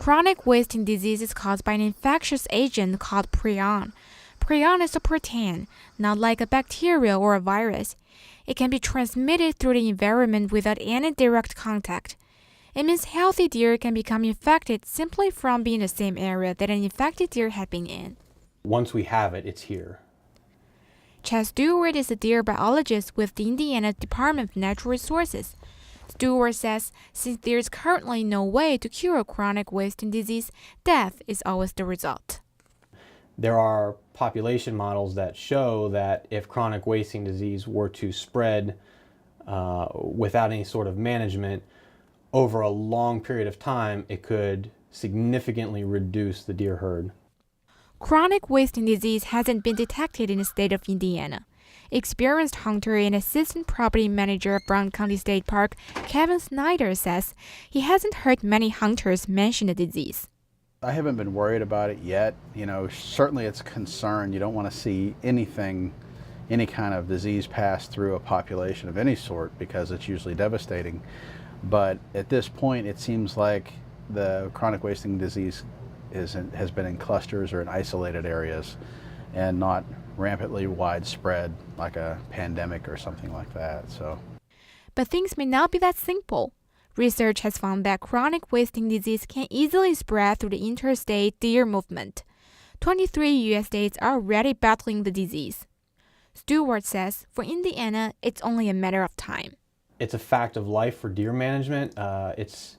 Chronic wasting disease is caused by an infectious agent called prion. Prion is a protein, not like a bacteria or a virus. It can be transmitted through the environment without any direct contact. It means healthy deer can become infected simply from being in the same area that an infected deer had been in. Once we have it, it's here. Chad Stewart is a deer biologist with the Indiana Department of Natural Resources. Stewart says since there is currently no way to cure chronic wasting disease, death is always the result. There are population models that show that if chronic wasting disease were to spread without any sort of management over a long period of time, it could significantly reduce the deer herd. Chronic wasting disease hasn't been detected in the state of Indiana. Experienced hunter and assistant property manager of Brown County State Park, Kevin Snyder, says he hasn't heard many hunters mention the disease. I haven't been worried about it yet. Certainly it's a concern. You don't want to see any kind of disease pass through a population of any sort because it's usually devastating. But at this point, it seems like the chronic wasting disease has been in clusters or in isolated areas and not rampantly widespread like a pandemic or something like that. But things may not be that simple. Research has found that chronic wasting disease can easily spread through the interstate deer movement. 23 U.S. states are already battling the disease. Stewart says for Indiana, it's only a matter of time. It's a fact of life for deer management. It's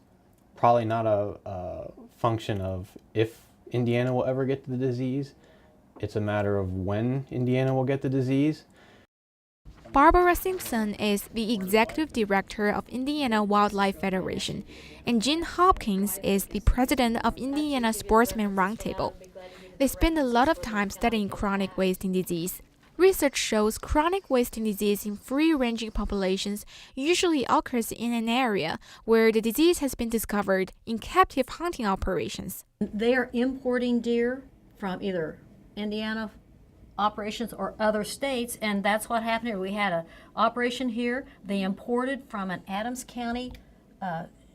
probably not a function of if Indiana will ever get the disease. It's a matter of when Indiana will get the disease. Barbara Simpson is the executive director of Indiana Wildlife Federation, and Gene Hopkins is the president of Indiana Sportsman Roundtable. They spend a lot of time studying chronic wasting disease. Research shows chronic wasting disease in free-ranging populations usually occurs in an area where the disease has been discovered in captive hunting operations. They are importing deer from either Indiana operations or other states, and that's what happened here. We had an operation here. They imported from an Adams County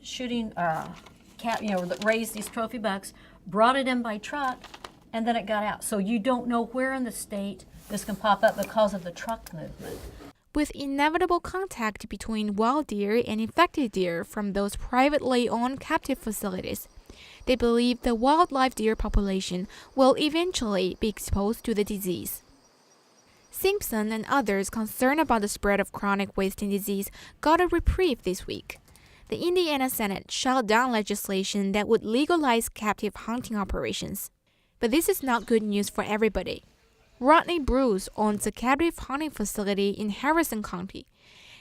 shooting that raised these trophy bucks, brought it in by truck, and then it got out. So you don't know where in the state this can pop up because of the truck movement. With inevitable contact between wild deer and infected deer from those privately owned captive facilities, they believe the wildlife deer population will eventually be exposed to the disease. Simpson and others concerned about the spread of chronic wasting disease got a reprieve this week. The Indiana Senate shot down legislation that would legalize captive hunting operations. But this is not good news for everybody. Rodney Bruce owns a captive hunting facility in Harrison County.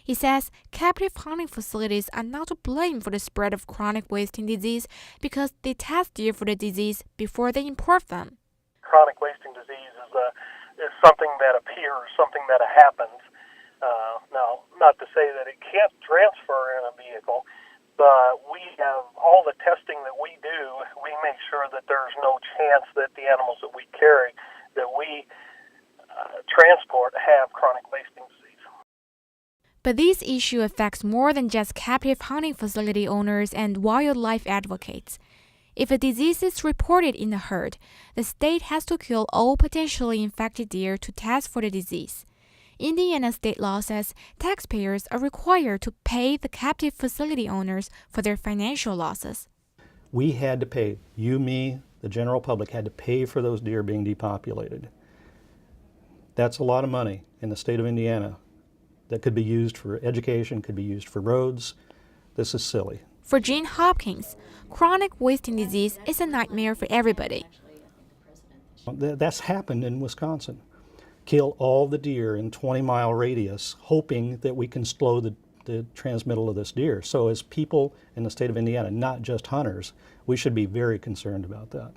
He says captive hunting facilities are not to blame for the spread of chronic wasting disease because they test deer for the disease before they import them. Chronic wasting disease is something that appears, something that happens. Now, not to say that it can't transfer in a vehicle, but we have all the testing that we do. We make sure that there's no chance that the animals that we carry, that we transport, have chronic wasting disease. But this issue affects more than just captive hunting facility owners and wildlife advocates. If a disease is reported in the herd, the state has to kill all potentially infected deer to test for the disease. Indiana state law says taxpayers are required to pay the captive facility owners for their financial losses. We had to pay, you, me, the general public had to pay for those deer being depopulated. That's a lot of money in the state of Indiana that could be used for education, could be used for roads. This is silly. For Gene Hopkins, chronic wasting disease is a nightmare for everybody. That's happened in Wisconsin. Kill all the deer in 20-mile radius, hoping that we can slow the transmittal of this deer. So as people in the state of Indiana, not just hunters, we should be very concerned about that.